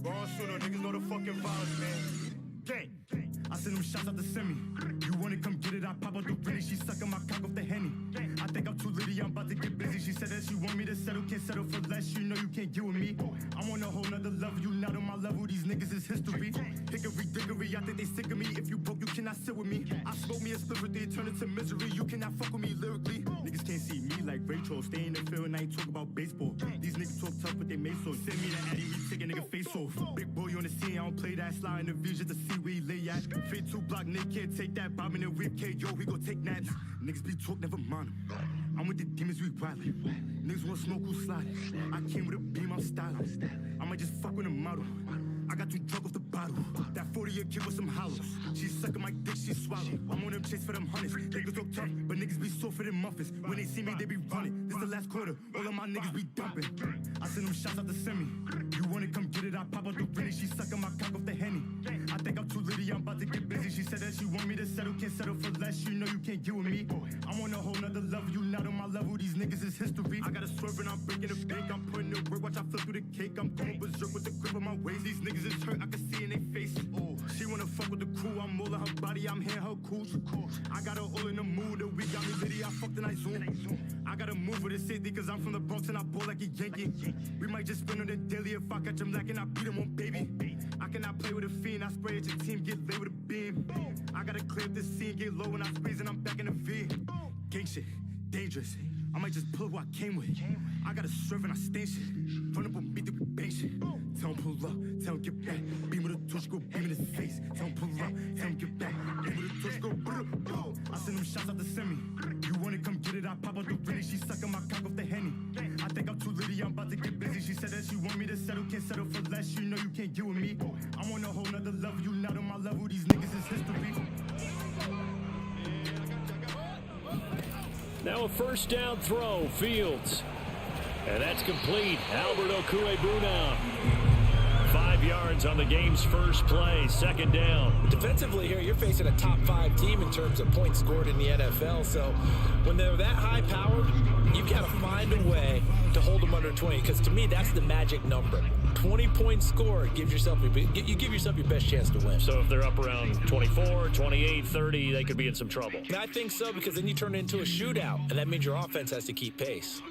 Born sooner, niggas know the fucking vibes, man. Gang. I send them shots out to send me. You wanna come get it, I pop out the Rennie. She sucking my cock off the Henny. I think I'm too litty, I'm about to get busy. She said that she want me to settle, can't settle for less. You know you can't get with me. I'm on a whole nother level, you not on my level. These niggas is history. Hickory dickory, I think they sick of me. If you broke, you cannot sit with me. I smoke me a split with it, turn it to misery. You cannot fuck with me lyrically. Niggas can't see me like Rachel. Stay in the field and I ain't talk about baseball. These niggas talk tough, but they made so. Send me the Addy, we take a nigga face off. Big boy on the scene, I don't play that. Slide in the view just to see where he lay at. Fit 2 block, Nick can't take that. Bob in the whip, KO, we gon' take naps. Niggas be talk, never mind 'em. I'm with the demons, we wildin'. Niggas wanna smoke, who slide. I came with a beam, I'm styling. I might just fuck with a model. I got too drunk off the bottle. That 40-year kid with some hollows. She sucking my dick, she swallow. I'm on them chase for them hundreds. Niggas talk tough, but niggas be softer than muffins. When they see me, they be running. This the last quarter, all of my niggas be dumping. I send them shots out to send me. You wanna come get it, I pop out the Rennie. She sucking my cock off the Henny. I think I'm too litty, I'm about to get busy. She said that she want me to settle, can't settle for less. You know you can't get with me. I'm on a whole nother level, you not on my level. These niggas is history. I got a swerve and I'm breaking the bank. I'm putting it work, watch I flip through the cake. I'm going berserk with the grip of my waist. These niggas is hurt, I can see in their face. Oh, she wanna fuck with the crew. I'm all in her body, I'm hearing her cool. I got her all in the mood. The week got me litty, I fucked and I zoom. I gotta move with the safety, cause I'm from the Bronx and I ball like a Yankee. We might just spin on the daily. If I catch him lacking, I beat him on baby. I cannot play with a fiend, I spray at your team, get laid with a beam. I gotta clear up the scene, get low when I squeeze and I'm back in the V. Gang shit, dangerous. I might just pull up what I came with. I gotta serve and I stain shit. Run up on me, do bang shit. Tell him pull up, tell him get back. Beam with a torch, go beam in his face. Tell him pull up, tell him get back. Beam with a torch, go brrr. I send them shots out to send me. You wanna come get it, I pop out the Rennie. She sucking my cock off the Henny. I think I'm too litty, I'm about to get busy. She said that she want me to settle, can't settle for less. You know you can't get with me. I'm on a whole nother level, you not on my level. These niggas is history. Now a first down throw, Fields. And that's complete. Albert Okwuegbunam. 5 yards on the game's first play, second down. Defensively here, you're facing a top 5 team in terms of points scored in the NFL. So when they're that high powered, you've got to find a way to hold them under 20. Because to me, that's the magic number. 20 points scored gives yourself you give yourself your best chance to win. So if they're up around 24, 28, 30, they could be in some trouble. And I think so, because then you turn it into a shootout, and that means your offense has to keep pace.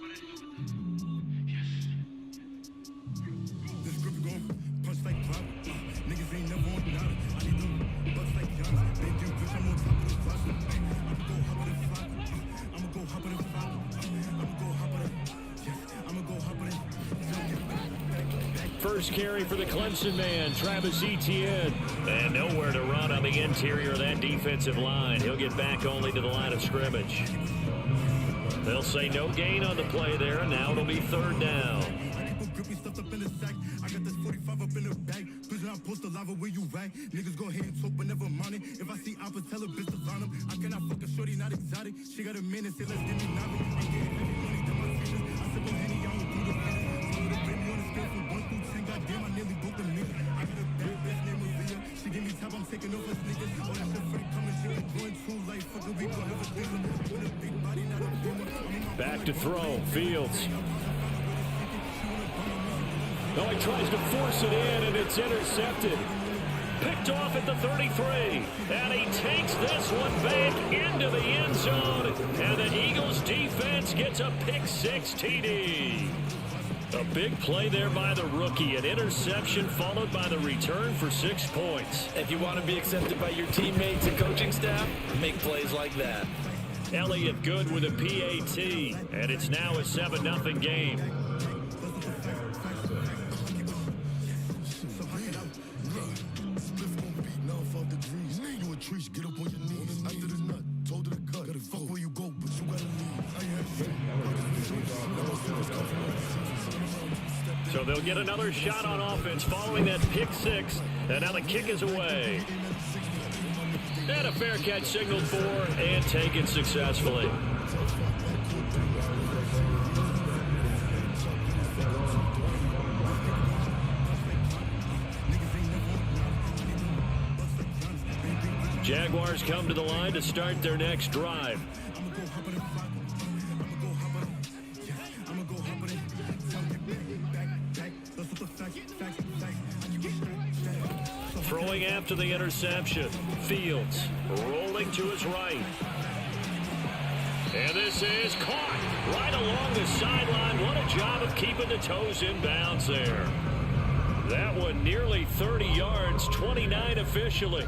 First carry for the Clemson man, Travis Etienne. And nowhere to run on the interior of that defensive line. He'll get back only to the line of scrimmage. They'll say no gain on the play there, and now it'll be third down. Where you right? Niggas go ahead and talk, but never mind it. If I see Alpha, tell a bitch to line him. I cannot fuck a shorty, not exotic. She got a man and say, let's give me nothing. I get it, money to my features. I said, go Henny, I don't do the business. I'm gonna bring me on the scale from 1 through 10. Goddamn, I nearly broke the nigga. I got a bad bitch named Maria. She give me top, I'm taking over sneakers. All that shit for the coming shit. I'm going too light. Fuck a week, I'll have a dinner. With a big body, not a boomer. Back to throw, Fields. No, he tries to force it in, and it's intercepted. Picked off at the 33, and he takes this one back into the end zone, and the Eagles defense gets a pick-6 TD. A big play there by the rookie, an interception followed by the return for 6 points. If you want to be accepted by your teammates and coaching staff, make plays like that. Elliott good with a PAT, and it's now a 7-0 game. Get up on your knees. After the nut, told her to cut. Gotta fuck where you go, but you gotta leave. So they'll get another shot on offense following that pick-6, and now the kick is away. And a fair catch signaled for and taken successfully. Jaguars come to the line to start their next drive. going after the interception. Fields rolling to his right. And this is caught right along the sideline. What a job of keeping the toes in bounds there. That one nearly 30 yards, 29 officially.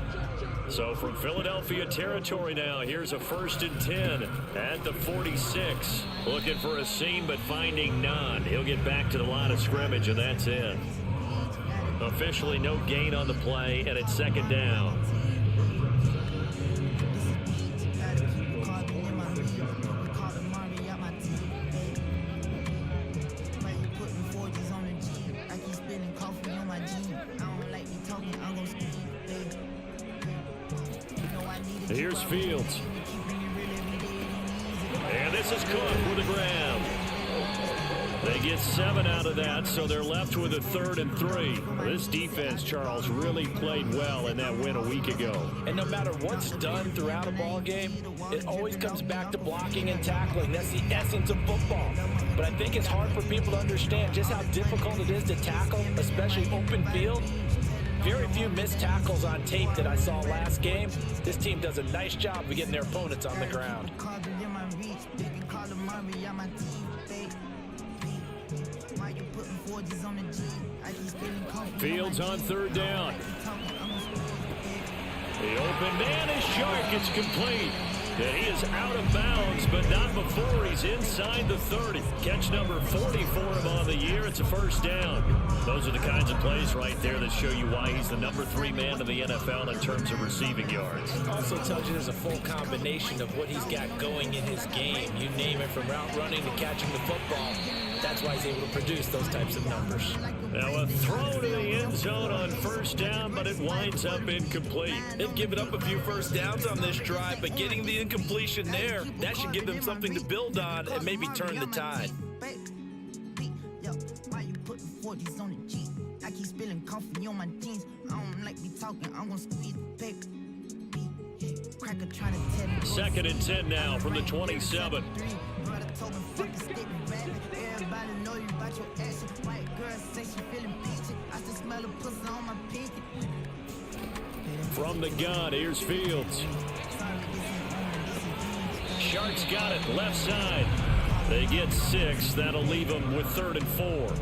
So from Philadelphia territory now, here's a 1st and 10 at the 46. Looking for a seam, but finding none. He'll get back to the line of scrimmage, and that's it. Officially no gain on the play, and it's 2nd down. Here's Fields. And this is Cook for the grab. They get 7 out of that, so they're left with a 3rd and 3. This defense, Charles, really played well in that win a week ago. And no matter what's done throughout a ball game, it always comes back to blocking and tackling. That's the essence of football. But I think it's hard for people to understand just how difficult it is to tackle, especially open field. Very few missed tackles on tape that I saw last game. This team does a nice job of getting their opponents on the ground. Fields on 3rd down. The open man is Shark. It's complete. And he is out of bounds, but not before he's inside the 30. Catch number 40 for him on the year. It's a 1st down. Those are the kinds of plays right there that show you why he's the number 3 man in the NFL in terms of receiving yards. Also tells you there's a full combination of what he's got going in his game. You name it, from route running to catching the football. That's why he's able to produce those types of numbers. Now a throw to the end zone on 1st down, but it winds up incomplete. They've given up a few 1st downs on this drive, but getting the incompletion there, that should give them something to build on and maybe turn the tide. I keep spilling coffee on my jeans. I don't like me talking, I'm gonna squeeze the paper. 2nd and 10 now from the 27. From the gun, here's Fields. Sharks got it, left side. They get 6. That'll leave them with 3rd and 4.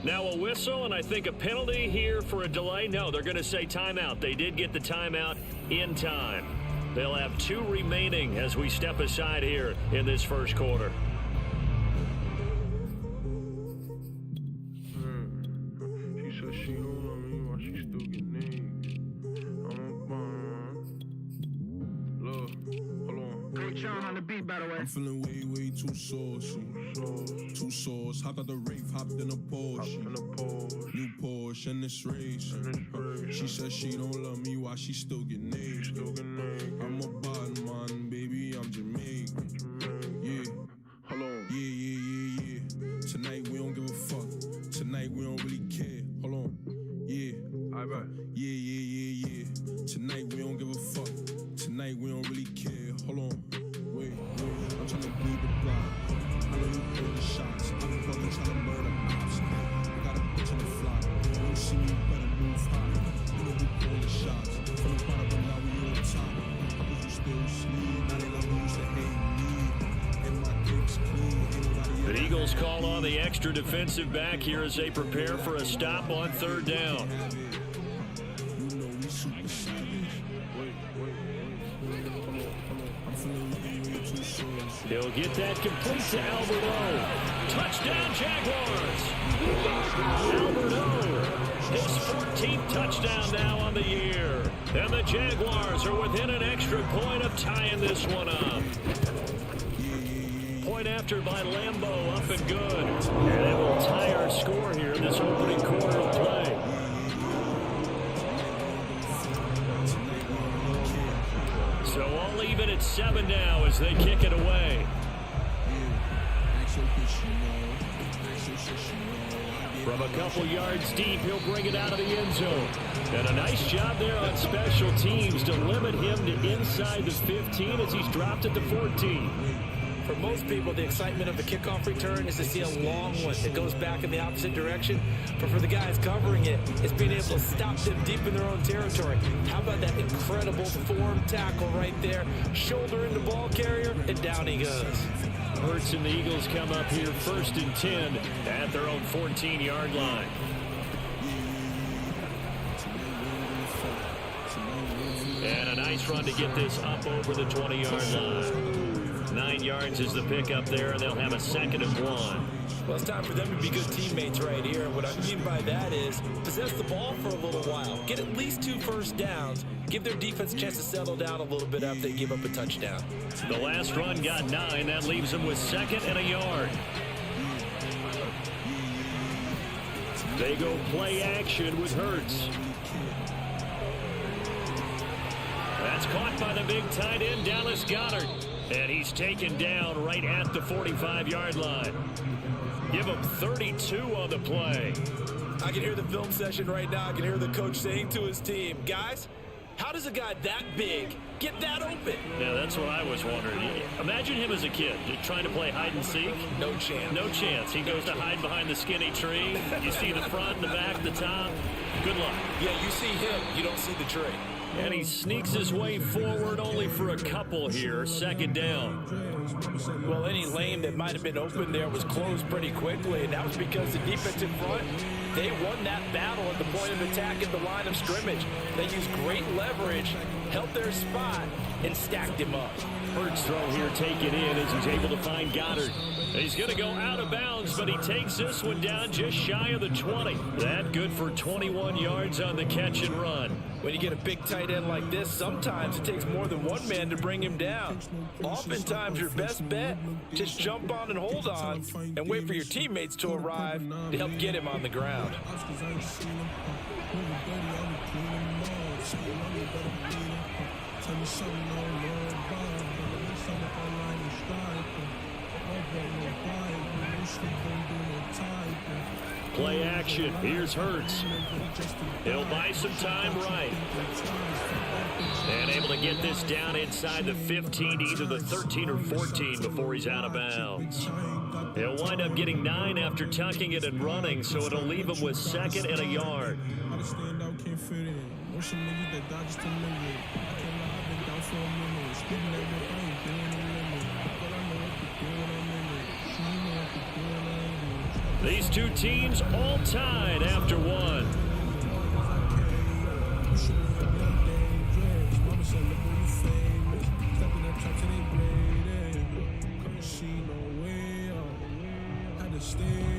Now a whistle, and I think a penalty here for a delay. No, they're going to say timeout. They did get the timeout in time. They'll have 2 remaining as we step aside here in this 1st quarter. She said she don't love me while she still get niggas. I'm a bum. Look, hold on. Great Sean on the beat, by the way. I'm feeling way too saucy. Too sauce. Hopped out the rave, hopped in a Porsche. New Porsche and it's race. She said she don't love me while she still get naked. I'm a bad man, baby, I'm Jamaican. Yeah, hold on. Yeah. Tonight we don't give a fuck. Tonight we don't really care. Hold on. Yeah. Yeah. Tonight we don't give a fuck. Tonight we don't really care. Hold on. Wait. I'm trying to bleed the block. I know you pull the shots. I'm fucking trying to murder ops. I got a bitch on the flock. You don't see me, better move high. You know who pull the shots. From the bottom, but now we on top. Cause you still sleep. Now they love you, used to hate me. And my dick's clean. The Eagles call on the extra defensive back here as they prepare for a stop on 3rd down. You know we super savage. Wait. I'm feeling way too saucy. He'll get that complete to Albert O. Touchdown, Jaguars! Albert O His 14th touchdown now on the year. And the Jaguars are within an extra point of tying this one up. Point after by Lambeau, up and good. And it will tie our score here in this opening quarter of play. So all even at 7 now as they kick it away. From a couple yards deep, he'll bring it out of the end zone. And a nice job there on special teams to limit him to inside the 15 as he's dropped at the 14. For most people, the excitement of the kickoff return is to see a long one that goes back in the opposite direction. But for the guys covering it, it's being able to stop them deep in their own territory. How about that incredible form tackle right there? Shoulder in the ball carrier, and down he goes. Hurts and the Eagles come up here 1st and 10 at their own 14-yard line. And a nice run to get this up over the 20-yard line. 9 yards is the pickup there, and they'll have a 2nd and 1. Well, it's time for them to be good teammates right here. And what I mean by that is possess the ball for a little while. Get at least 2 first downs. Give their defense a chance to settle down a little bit after they give up a touchdown. The last run got 9. That leaves them with 2nd and a yard. They go play action with Hurts. That's caught by the big tight end, Dallas Goedert. And he's taken down right at the 45-yard line. Give him 32 on the play. I can hear the film session right now. I can hear the coach saying to his team, guys, how does a guy that big get that open? Yeah, that's what I was wondering. Imagine him as a kid, just trying to play hide and seek. No chance. No chance. He goes to hide behind the skinny tree. You see the front, the back, the top. Good luck. Yeah, you see him. You don't see the tree. And he sneaks his way forward only for a couple here. 2nd down. Well, any lane that might have been open there was closed pretty quickly, and that was because the defensive front, they won that battle at the point of attack at the line of scrimmage. They used great leverage, held their spot, and stacked him up. Hurts throw here, take it in as he's able to find Goedert. He's going to go out of bounds, but he takes this one down just shy of the 20. That good for 21 yards on the catch and run. When you get a big tight end like this, sometimes it takes more than one man to bring him down. Oftentimes, your best bet, just jump on and hold on and wait for your teammates to arrive to help get him on the ground. Play action. Here's Hurts. He'll buy some time right. And able to get this down inside the 15, either the 13 or 14 before he's out of bounds. He'll wind up getting 9 after tucking it and running, so it'll leave him with 2nd and a yard. These two teams all tied after one.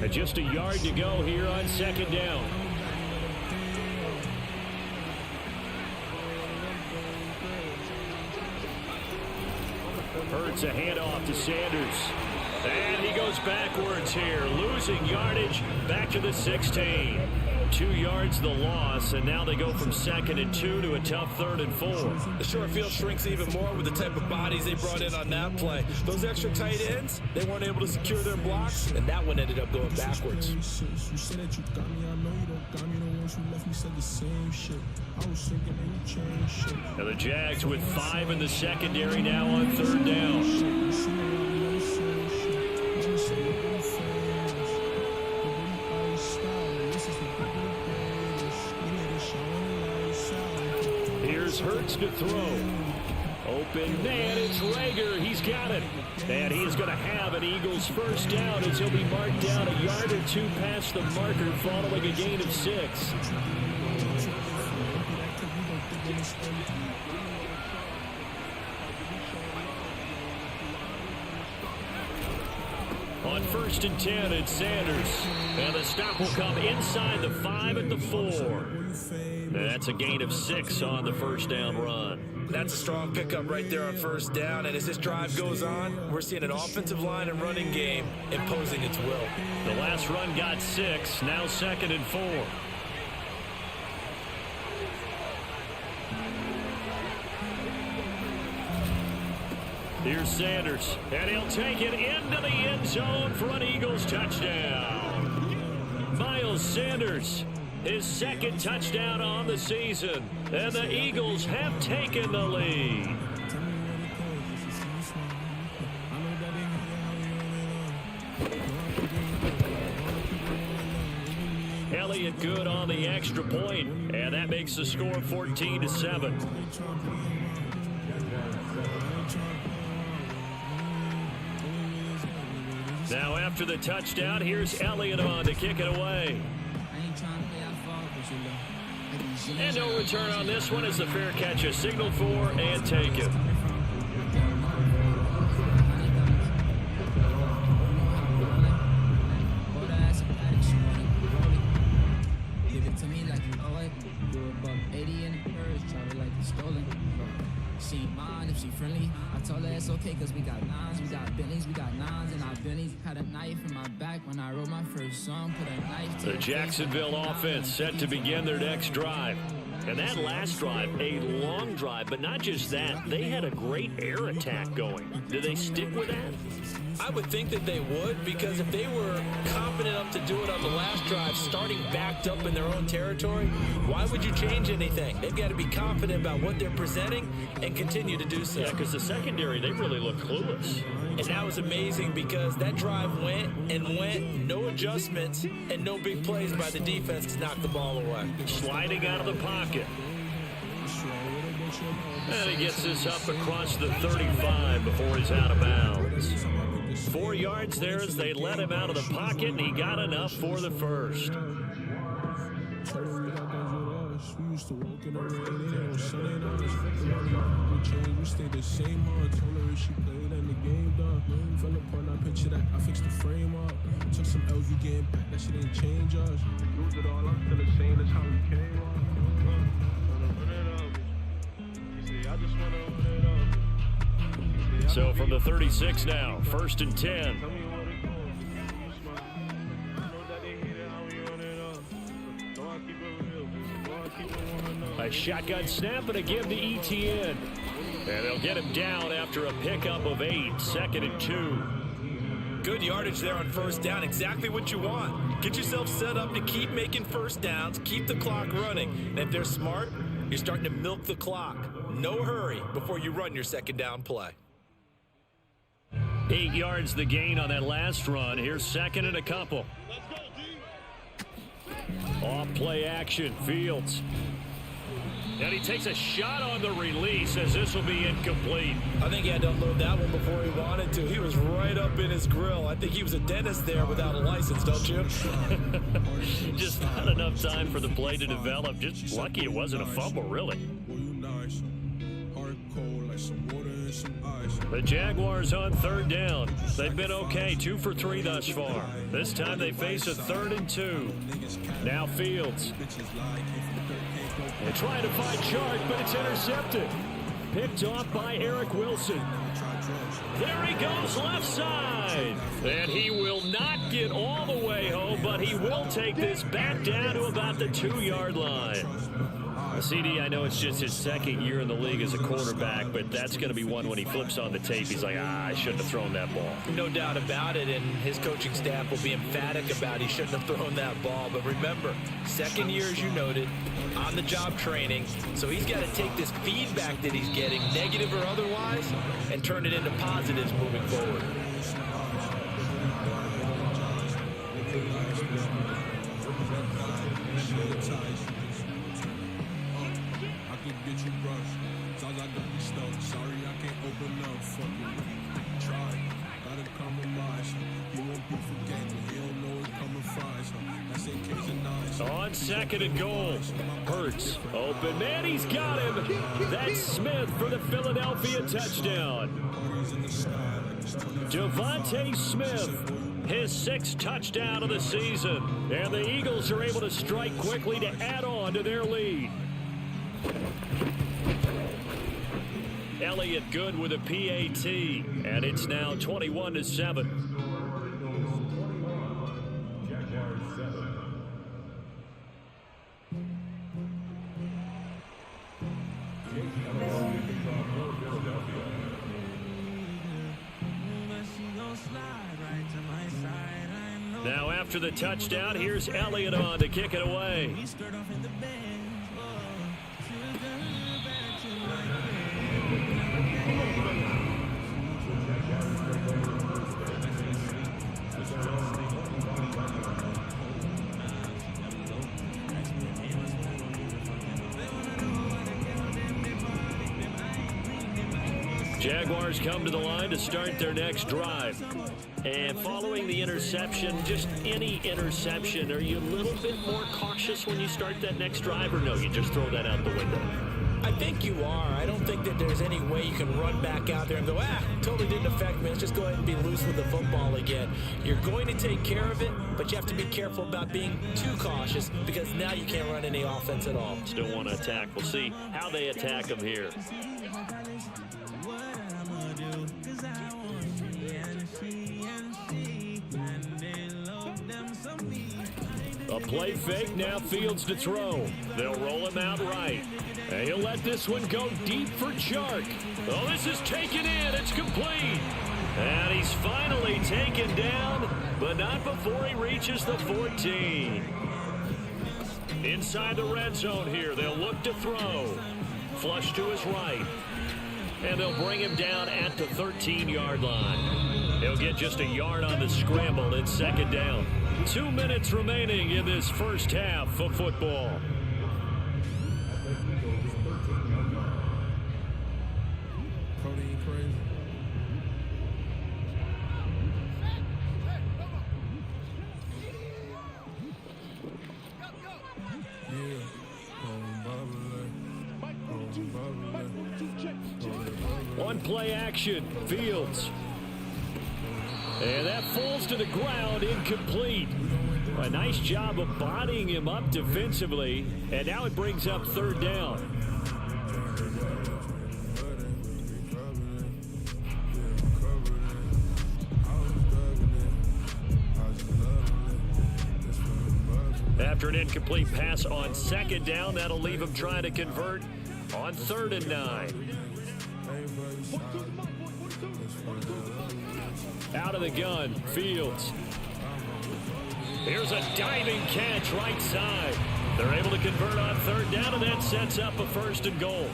And just a yard to go here on 2nd down. Hurts a handoff to Sanders. And he goes backwards here, losing yardage back to the 16. 2 yards the loss, and now they go from 2nd and 2 to a tough 3rd and 4. The short field shrinks even more with the type of bodies they brought in on that play. Those extra tight ends, they weren't able to secure their blocks, and that one ended up going backwards. And the Jags with 5 in the secondary now on 3rd down. Here's Hurts to throw. Open man, it's Rager. He's got it. And he is going to have an Eagles first down as he'll be marked down a yard or 2 past the marker following a gain of 6. On first and 10 at Sanders. And the stop will come inside the 5 at the 4. That's a gain of 6 on the first down run. That's a strong pickup right there on first down. And as this drive goes on, we're seeing an offensive line and running game imposing its will. The last run got 6, now 2nd and 4. Here's Sanders, and he'll take it into the end zone for an Eagles touchdown. Miles Sanders, his 2nd touchdown on the season, and the Eagles have taken the lead. Elliott good on the extra point, and that makes the score 14-7. Now after the touchdown, here's Elliott on to kick it away. And no return on this one as the fair catch is signaled for and taken. Give it to me like you owe it. Do above 80 in the purse, try it like it's stolen. She ain't mine if she friendly. I told her it's okay cause we got 9s, we got Bentleys, we got 9s and our Bennies. Had a knife in my back when I wrote my first song. Put a knife to the Jacksonville offense set to begin their next drive. And that last drive, a long drive, but not just that, they had a great air attack going. Do they stick with that? I would think that they would, because if they were confident enough to do it on the last drive, starting backed up in their own territory, why would you change anything? They've got to be confident about what they're presenting and continue to do so. Yeah, because the secondary, they really look clueless. And that was amazing because that drive went, no adjustments, and no big plays by the defense to knock the ball away. Sliding out of the pocket. And he gets this up across the 35 before he's out of bounds. 4 yards there as they let him out of the pocket, and he got enough for the first. We used to walk in the rain on Sunday nights. We stayed the same hard. Told her if she played and the game done. Fell apart, I picture that. I fixed the frame up. Took some L's, we getting back. That shit ain't change us. Lose it all, I'm still the same. That's how we came up. I just wanna run it up. So from the 36 now, 1st and 10. A shotgun snap and a give to ETN. And they'll get him down after a pickup of 8, 2nd and 2. Good yardage there on first down. Exactly what you want. Get yourself set up to keep making first downs, keep the clock running. And if they're smart, you're starting to milk the clock. No hurry before you run your second down play. 8 yards the gain on that last run. Here's 2nd and a couple. Off play action, Fields. And he takes a shot on the release as this will be incomplete. I think he had to unload that one before he wanted to. He was right up in his grill. I think he was a dentist there without a license, don't you? Just not enough time for the play to develop. Just lucky it wasn't a fumble, really. The Jaguars on 3rd down. They've been okay, 2 for 3 thus far. This time they face a 3rd and 2. Now Fields. They try to find Chark, but it's intercepted. Picked off by Eric Wilson. There he goes left side. And he will not get all the way home, but he will take this back down to about the 2-yard line. CD, I know it's just his 2nd year in the league as a quarterback, but that's going to be one when he flips on the tape. He's like, I shouldn't have thrown that ball. No doubt about it, and his coaching staff will be emphatic about he shouldn't have thrown that ball. But remember, 2nd year, as you noted, on-the-job training, so he's got to take this feedback that he's getting, negative or otherwise, and turn it into positives moving forward. Get you brushed. Sounds like I be stuck. Sorry, I can't open up. Fuck it. Try. Gotta compromise. He won't be forgetting. He don't know it's coming fries. That's in case of nice. On second and goal. Hurts. Open man, he's got him. That's Smith for the Philadelphia touchdown. Devontae Smith, his 6th touchdown of the season. And the Eagles are able to strike quickly to add on to their lead. Elliott good with a PAT, and it's now 21-7. Now after the touchdown, here's Elliott on to kick it away. Jaguars come to the line to start their next drive. And following the interception, just any interception, are you a little bit more cautious when you start that next drive, or no, you just throw that out the window? I think you are. I don't think that there's any way you can run back out there and go, totally didn't affect me. Let's just go ahead and be loose with the football again. You're going to take care of it, but you have to be careful about being too cautious because now you can't run any offense at all. Still want to attack. We'll see how they attack them here. A play fake, now Fields to throw. They'll roll him out right. And he'll let this one go deep for Chark. Oh, this is taken in. It's complete. And he's finally taken down, but not before he reaches the 14. Inside the red zone here, they'll look to throw. Flush to his right. And they'll bring him down at the 13-yard line. He'll get just a yard on the scramble in second down. 2 minutes remaining in this first half of football. Cody crazy. One play action, Fields. And that falls to the ground, incomplete. A nice job of bodying him up defensively, and now it brings up third down. After an incomplete pass on second down, that'll leave him trying to convert on 3rd and 9. Out of the gun, Fields. Here's a diving catch right side. They're able to convert on 3rd down, and that sets up a 1st and goal.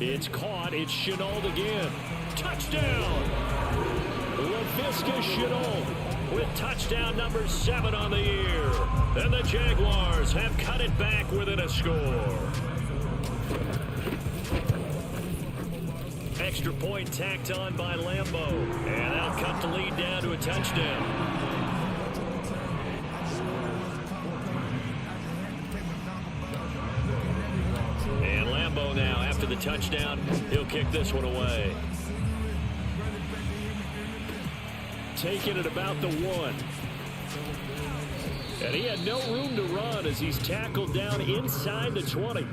It's caught. It's Shenault again. Touchdown! Laviska Shenault with touchdown number 7 on the year. And the Jaguars have cut it back within a score. Extra point tacked on by Lambo. And that'll cut the lead down to a touchdown. And Lambo now, after the touchdown, he'll kick this one away. Taking it about the 1. And he had no room to run as he's tackled down inside the 20.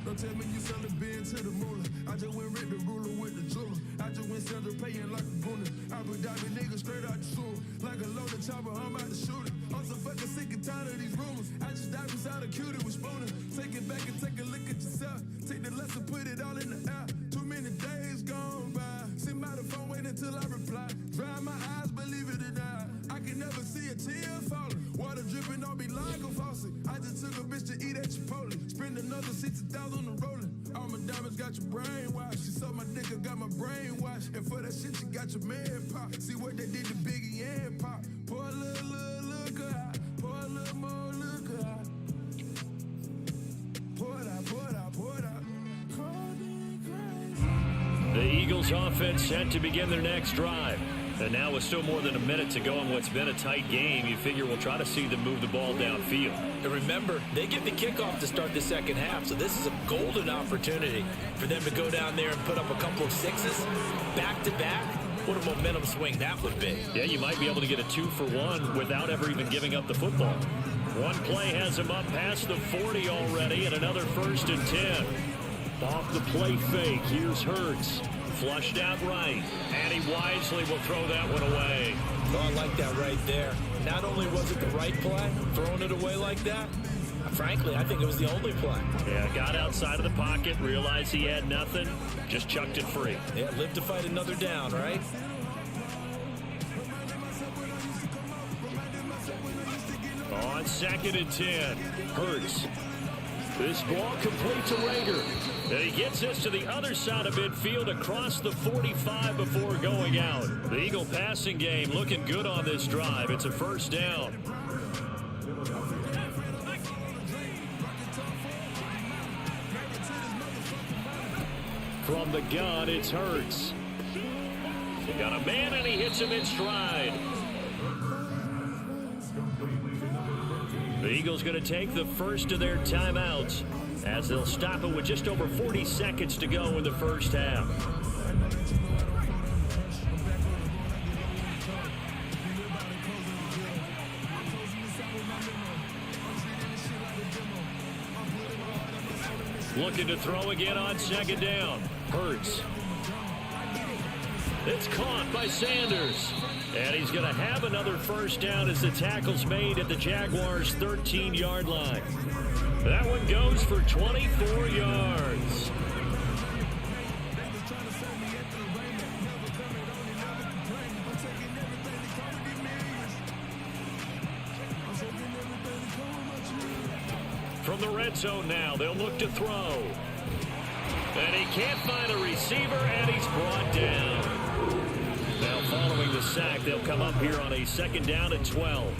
Don't tell me you selling beer to the moolah. I just went rid the ruler with the jeweler. I just went sell the paying like a gooner. Abu Dhabi nigga straight out the sewer. Like a loaded chopper, I'm about to shoot it. I'm so fucking sick and tired of these rumors. I just dive inside a cutie with spooner. Take it back and take a look at yourself. Take the lesson, put it all in the air. Too many days gone by. Sit by the phone, wait until I reply. Dry my eyes, believe it or not. I can never see a tear falling. Water dripping on me like a faucet. I just took a bitch to eat at Chipotle. Spend another 60,000 on the rolling. All my diamonds got your brain washed. She saw my dick, I got my brain washed. And for that shit, you got your man pop. See what they did to Biggie and Pop. Pour a little girl out. Pour a little The Eagles offense set to begin their next drive. And now with still more than a minute to go in what's been a tight game, you figure we'll try to see them move the ball downfield. And remember, they get the kickoff to start the second half, so this is a golden opportunity for them to go down there and put up a couple of sixes back-to-back. What a momentum swing that would be. Yeah, you might be able to get a 2-for-1 without ever even giving up the football. One play has him up past the 40 already, and another 1st and 10. Off the play fake, here's Hurts. Flushed out right, and he wisely will throw that one away. Oh, I like that right there. Not only was it the right play, throwing it away like that, frankly, I think it was the only play. Yeah, got outside of the pocket, realized he had nothing, just chucked it free. Yeah, live to fight another down, right? On 2nd and 10, Hurts. This ball complete to Rager. And he gets this to the other side of midfield across the 45 before going out. The Eagle passing game looking good on this drive. It's a 1st down. From the gun, it's Hurts. He got a man and he hits him in stride. The Eagles going to take the first of their timeouts as they'll stop it with just over 40 seconds to go in the first half. Looking to throw again on 2nd down. Hurts. It's caught by Sanders. And he's going to have another 1st down as the tackle's made at the Jaguars' 13-yard line. That one goes for 24 yards. From the red zone now, they'll look to throw. And he can't find a receiver, and he's brought down. Now, following the sack, they'll come up here on a 2nd down and 12.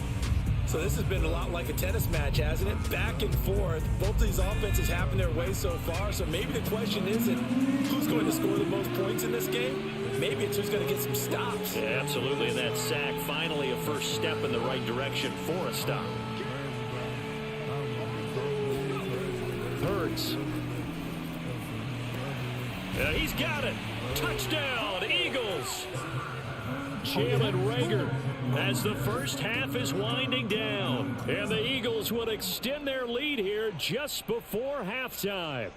So this has been a lot like a tennis match, hasn't it? Back and forth. Both these offenses having their way so far. So maybe the question isn't who's going to score the most points in this game. Maybe it's who's going to get some stops. Yeah, absolutely. And that sack, finally a first step in the right direction for a stop. Hurts. Yeah, he's got it. Touchdown, Eagles. Jalen Rager as the first half is winding down. And the Eagles will extend their lead here just before halftime.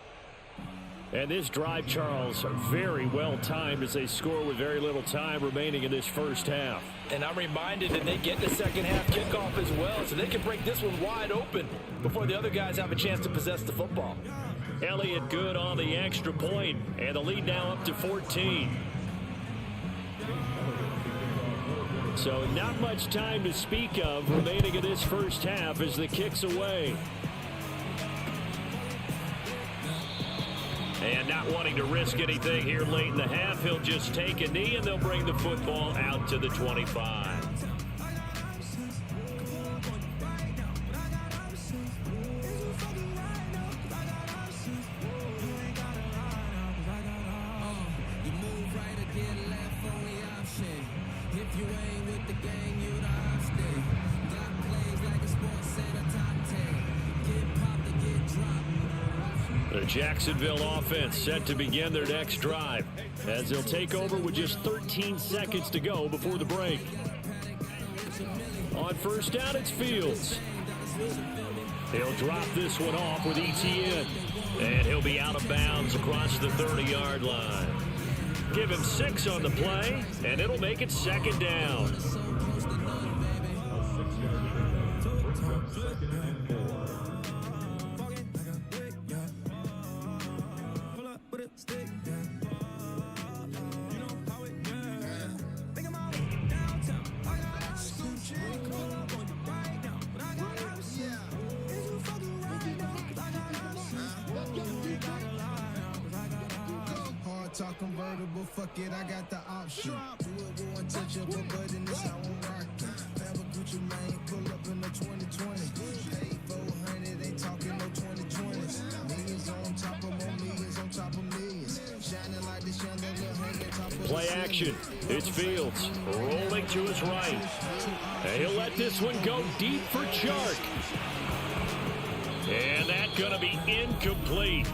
And this drive, Charles, very well timed as they score with very little time remaining in this first half. And I'm reminded that they get the second half kickoff as well, so they can break this one wide open before the other guys have a chance to possess the football. Elliott good on the extra point, and the lead now up to 14. So not much time to speak of remaining in this first half as the kick's away. And not wanting to risk anything here late in the half, he'll just take a knee and they'll bring the football out to the 25. The Jacksonville offense set to begin their next drive as they'll take over with just 13 seconds to go before the break. On 1st down, it's Fields. He'll drop this one off with ETN, and he'll be out of bounds across the 30-yard line. Give him 6 on the play, and it'll make it 2nd down. Talk convertible, fuck it, I got the option. Do it, won't touch up, but in this I won't rock it. Never Gucci Mane, pull up in the 2020. Hey, 400, ain't talking no 2020s. Millions on top of more millions on top of millions. Shining like the chandelier, play action. It's Fields rolling to his right. And he'll let this one go deep for Chark. And that's going to be incomplete.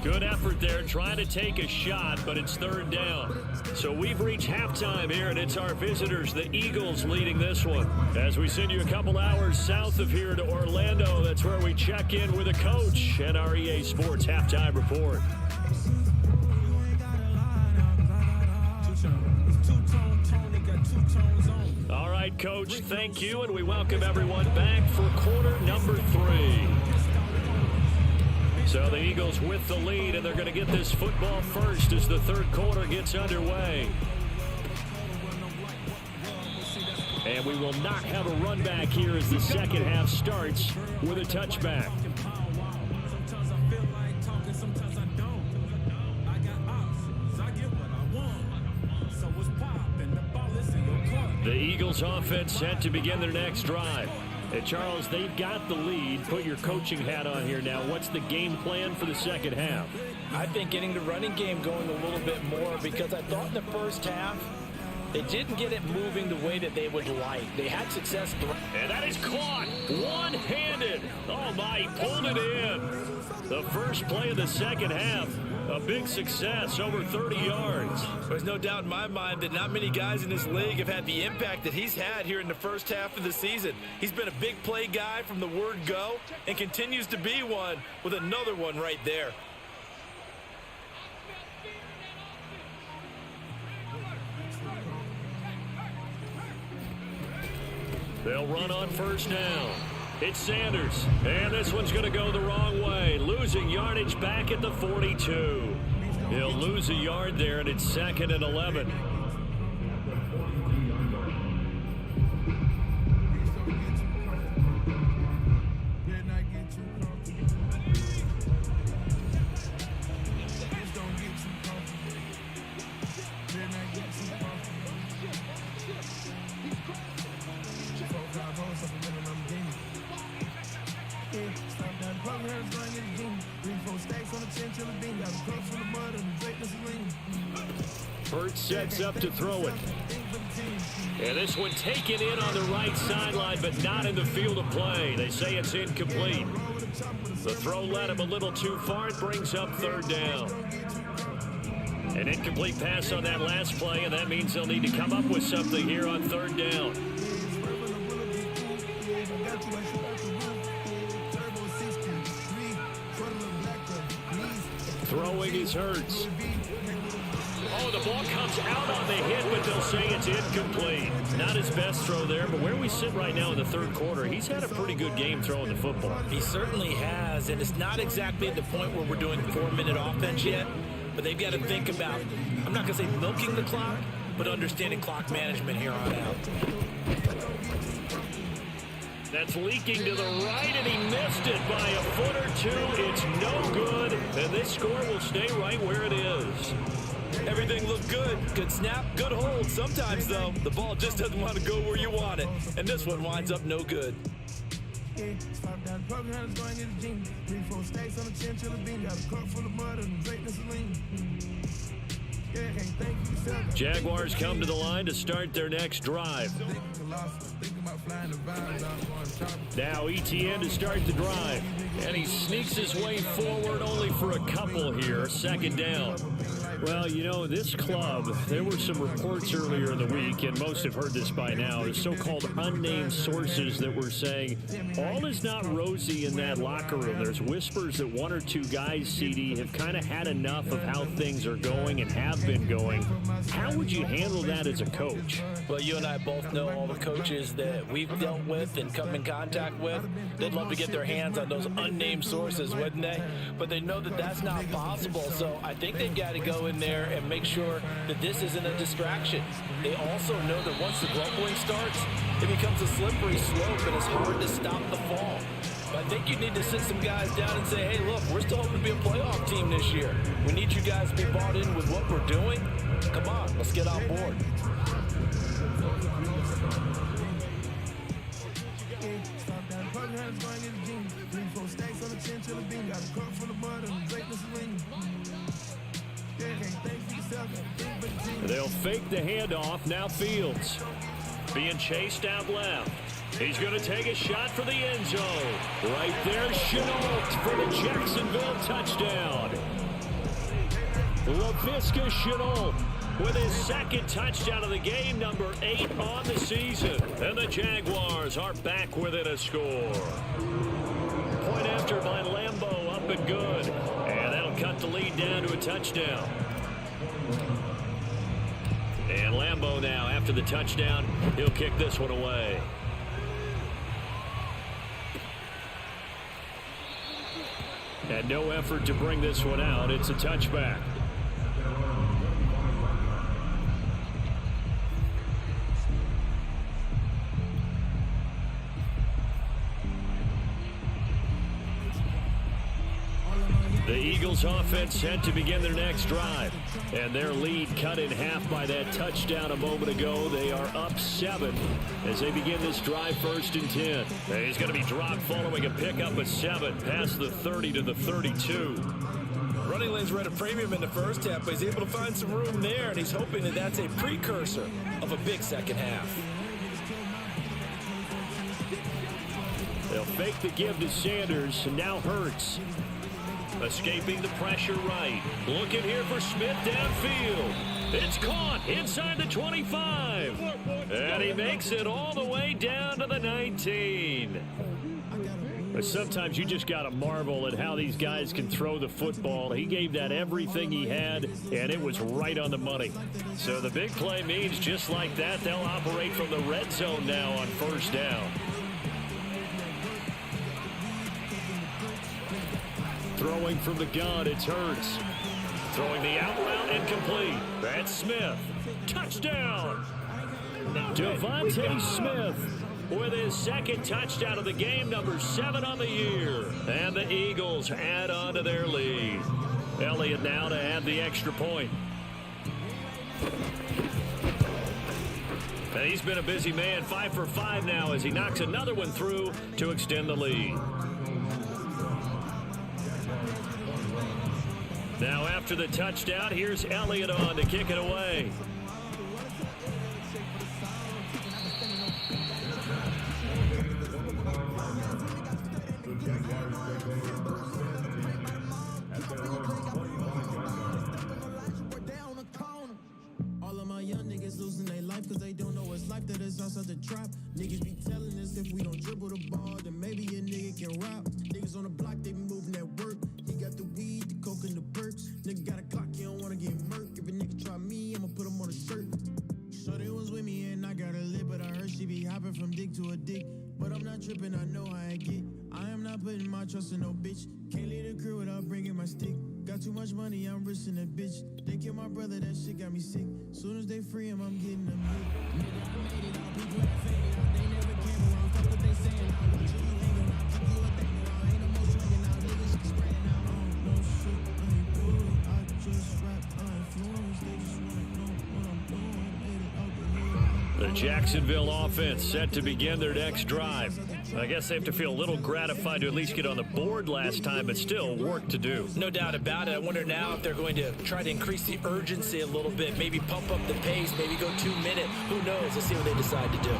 Good effort there trying to take a shot, but it's third down. So we've reached halftime here, and it's our visitors, the Eagles, leading this one. As we send you a couple hours south of here to Orlando, that's where we check in with a coach and our EA Sports halftime report. All right, Coach, thank you, and we welcome everyone back for quarter number 3. So the Eagles with the lead, and they're going to get this football first as the third quarter gets underway. And we will not have a run back here as the second half starts with a touchback. The Eagles offense set to begin their next drive. Charles, they've got the lead. Put your coaching hat on here now. What's the game plan for the second half? I think getting the running game going a little bit more, because I thought in the first half they didn't get it moving the way that they would like. They had success. And that is caught one-handed. Oh, my, he pulled it in. The first play of the second half. A big success, over 30 yards. There's no doubt in my mind that not many guys in this league have had the impact that he's had here in the first half of the season. He's been a big play guy from the word go and continues to be one with another one right there. They'll run on first down. It's Sanders, and this one's going to go the wrong way, losing yardage back at the 42. He'll lose a yard there, and it's 2nd and 11. Burt sets up to throw it. And this one taken in on the right sideline, but not in the field of play. They say it's incomplete. The throw led him a little too far. It brings up third down. An incomplete pass on that last play, and that means they'll need to come up with something here on third down. Throwing is Hurts. Oh, the ball comes out on the hit, but they'll say it's incomplete. Not his best throw there, but where we sit right now in the third quarter, he's had a pretty good game throwing the football. He certainly has, and it's not exactly at the point where we're doing 4-minute offense yet, but they've got to think about, I'm not going to say milking the clock, but understanding clock management here on out. That's leaking to the right, and he missed it by a foot or two. It's no good, and this score will stay right where it is. Everything looked good. Good snap, good hold. Sometimes, though, the ball just doesn't want to go where you want it, and this one winds up no good. Jaguars come to the line to start their next drive. Now Etienne to start the drive, and he sneaks his way forward only for a couple here. Second down. Well, you know, this club, there were some reports earlier in the week, and most have heard this by now, the so-called unnamed sources that were saying all is not rosy in that locker room. There's whispers that one or two guys, CD, have kind of had enough of how things are going and have been going. How would you handle that as a coach? Well, you and I both know all the coaches that we've dealt with and come in contact with. They'd love to get their hands on those unnamed sources, wouldn't they? But they know that that's not possible, so I think they've got to go in there and make sure that this isn't a distraction. They also know that once the grumbling starts, it becomes a slippery slope and it's hard to stop the fall. But I think you need to sit some guys down and say, hey, look, we're still hoping to be a playoff team this year. We need you guys to be bought in with what we're doing. Come on, let's get on board. They'll fake the handoff. Now Fields being chased out left. He's going to take a shot for the end zone. Right there, Shenault for the Jacksonville touchdown. Laviska Shenault with his second touchdown of the game, number 8 on the season. And the Jaguars are back within a score. Point after by Lambo, up and good. And that'll cut the lead down to a touchdown. And Lambo now, after the touchdown, he'll kick this one away. And no effort to bring this one out. It's a touchback. The Eagles offense set to begin their next drive. And their lead cut in half by that touchdown a moment ago. They are up 7 as they begin this drive, 1st and 10. And he's going to be dropped following a pickup of 7 past the 30 to the 32. Running lanes were at a premium in the first half, but he's able to find some room there, and he's hoping that that's a precursor of a big second half. They'll fake the give to Sanders, and now Hurts. Escaping the pressure right. Looking here for Smith downfield. It's caught inside the 25. And he makes it all the way down to the 19. But sometimes you just got to marvel at how these guys can throw the football. He gave that everything he had, and it was right on the money. So the big play means just like that, they'll operate from the red zone now on 1st down. Throwing from the gun, it's Hurts. Throwing the out route and complete. That's Smith. Touchdown! Devontae Smith with his second touchdown of the game, number 7 on the year. And the Eagles add on to their lead. Elliott now to add the extra point. And he's been a busy man, 5 for 5 now as he knocks another one through to extend the lead. Now after the touchdown, here's Elliott on to kick it away. All of my young niggas losing their life cause they don't know it's life that is outside the trap. Niggas be telling us if we don't dribble the ball, then maybe a nigga can rap. Niggas on the block, they be moving that work. He got the weed, the coke, and the perks. Nigga got a clock, you don't wanna get murked. If a nigga try me, I'ma put him on a shirt. Shorty was with me and I got her lit, but I heard she be hopping from dick to a dick. But I'm not tripping, I know how I get. I am not putting my trust in no bitch. Can't leave the crew without bringing my stick. Got too much money, I'm risking that bitch. They killed my brother, that shit got me sick. Soon as they free him, I'm getting them hit. Nigga, I made it out, people that faded out. They never came around, fuck what they saying. I want you, you ain't gonna keep you a thing around. Ain't no more swinging out, niggas just spreading out. No shit, I ain't good. I just rap, I influence. They just wanna know what I'm doing. Made it out the hood. The Jacksonville offense set to begin their next drive. I guess they have to feel a little gratified to at least get on the board last time, but still work to do. No doubt about it. I wonder now if they're going to try to increase the urgency a little bit, maybe pump up the pace, maybe go 2 minute. Who knows? Let's see what they decide to do.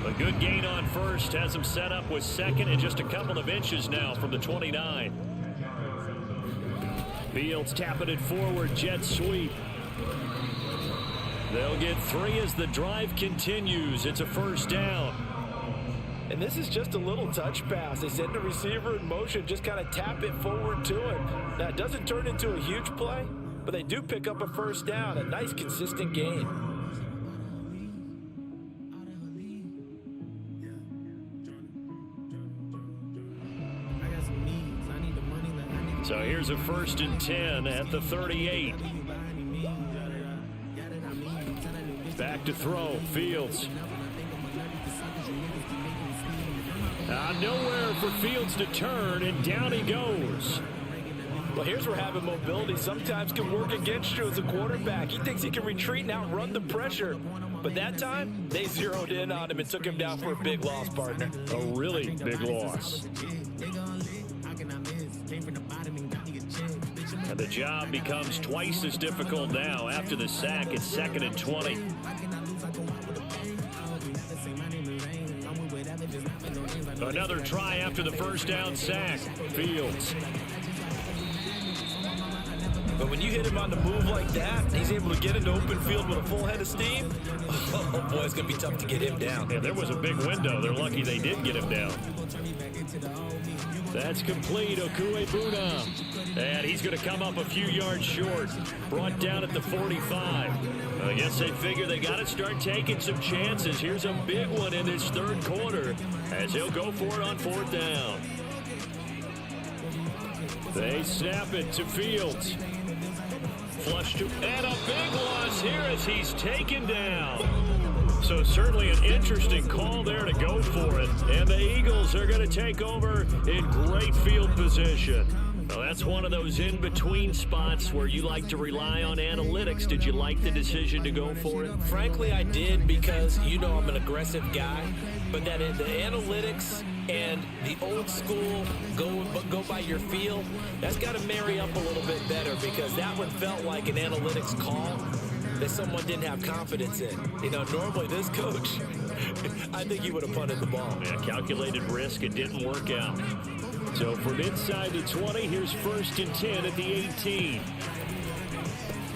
A good gain on first has them set up with second and just a couple of inches now from the 29. Fields tapping it forward, jet sweep. They'll get 3 as the drive continues. It's a 1st down. And this is just a little touch pass. They send the receiver in motion, just kind of tap it forward to him. Now, it doesn't turn into a huge play, but they do pick up a 1st down, a nice, consistent gain. So here's a 1st and 10 at the 38. Back to throw, Fields. Nowhere for Fields to turn, and down he goes. Well, here's where having mobility sometimes can work against you as a quarterback. He thinks he can retreat and outrun the pressure. But that time, they zeroed in on him and took him down for a big loss, partner. A really big loss. And And the job becomes twice as difficult now. After the sack, it's 2nd and 20. Another try after the first down sack. Fields. But when you hit him on the move like that, he's able to get into open field with a full head of steam. Oh, boy, it's going to be tough to get him down. Yeah, there was a big window. They're lucky they did get him down. That's complete. Okuebuna. And he's going to come up a few yards short. Brought down at the 45. I guess they figure they got to start taking some chances. Here's a big one in this third quarter as he'll go for it on 4th down. They snap it to Fields. Flush to, and a big loss here as he's taken down. So certainly an interesting call there to go for it. And the Eagles are going to take over in great field position. Well, that's one of those in-between spots where you like to rely on analytics. Did you like the decision to go for it? Frankly, I did, because you know I'm an aggressive guy. But that the analytics and the old school go by your feel, that's got to marry up a little bit better, because that one felt like an analytics call that someone didn't have confidence in. You know, normally this coach, I think he would have punted the ball. Yeah, calculated risk. It didn't work out. So from inside the 20, here's 1st and 10 at the 18.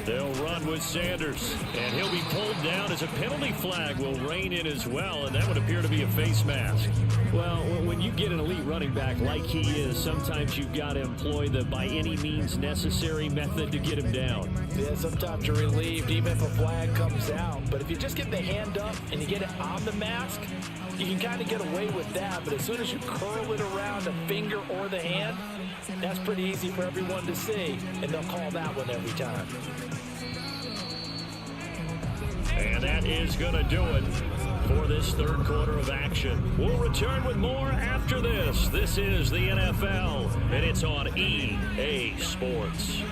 They'll run with Sanders, and he'll be pulled down as a penalty flag will rein in as well, and that would appear to be a face mask. Well, when you get an elite running back like he is, sometimes you've got to employ the by any means necessary method to get him down. Yeah, sometimes you're relieved even if a flag comes out. But if you just get the hand up and you get it on the mask, you can kind of get away with that. But as soon as you curl it around the finger or the hand, that's pretty easy for everyone to see, and they'll call that one every time. And that is going to do it for this third quarter of action. We'll return with more after this. This is the NFL, and it's on EA Sports.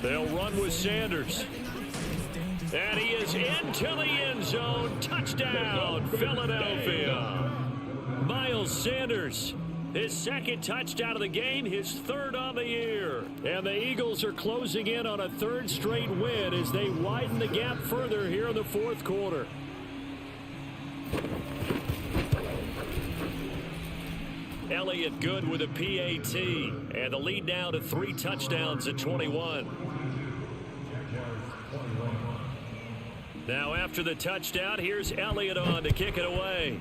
They'll run with Sanders. And he is into the end zone. Touchdown, Philadelphia. Miles Sanders, his 2nd touchdown of the game, his 3rd on the year. And the Eagles are closing in on a 3rd straight win as they widen the gap further here in the 4th quarter. Elliott good with a PAT, and the lead now to 3 touchdowns at 21. Now after the touchdown, here's Elliott on to kick it away.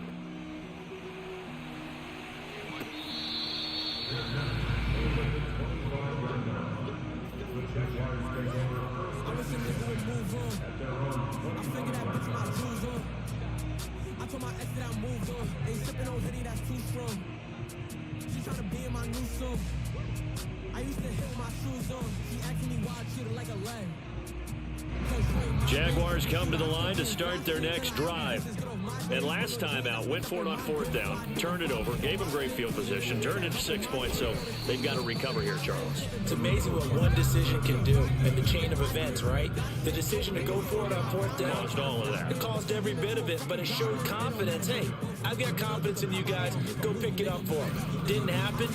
I told my ex that I moved on. Ain't sipping on hoodie that's too strong. She tryna be in my new song. I used to hit with my shoes on. She asking me why I treat her like a leg. Jaguars come to the line to start their next drive. And last time out, went for it on 4th down, turned it over, gave them great field position, turned it to 6 points, so they've got to recover here, Charles. It's amazing what one decision can do in the chain of events, right? The decision to go for it on 4th down Caused all of that. It caused every bit of it, but it showed confidence. Hey, I've got confidence in you guys. Go pick it up for them. Didn't happen.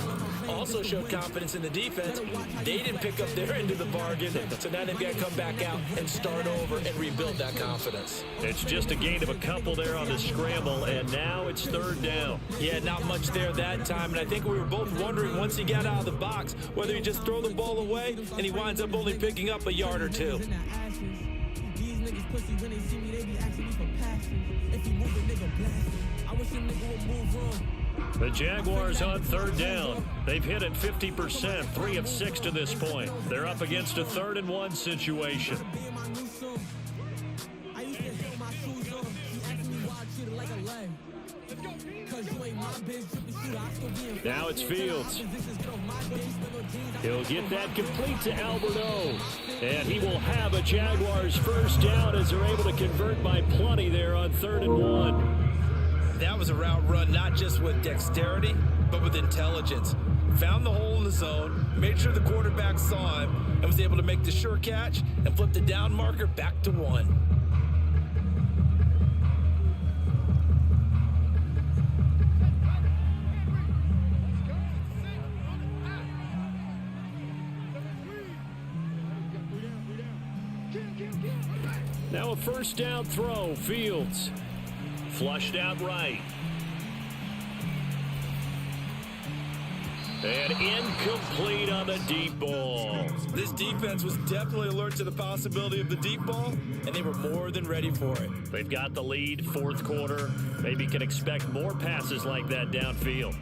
Also showed confidence in the defense. They didn't pick up their end of the bargain, so now they've got to come back out and start over and rebuild that confidence. It's just a gain of a couple there on the scramble, and now it's 3rd down. Yeah, not much there that time, and I think we were both wondering once he got out of the box whether he just throw the ball away, and he winds up only picking up a yard or 2. These niggas pussy when they see me, they be asking me for passion. If you move a nigga blast. I wish a nigga would move wrong. The Jaguars on 3rd down. They've hit it 50%, 3 of 6 to this point. They're up against a 3rd and 1 situation. Now it's Fields. He'll get that complete to Alberto. And he will have a Jaguars 1st down as they're able to convert by plenty there on 3rd and 1. That was a route run not just with dexterity, but with intelligence. Found the hole in the zone, made sure the quarterback saw him, and was able to make the sure catch and flip the down marker back to 1. Now a first down throw. Fields flushed out right. And incomplete on the deep ball. This defense was definitely alert to the possibility of the deep ball, and they were more than ready for it. They've got the lead, fourth quarter. Maybe can expect more passes like that downfield.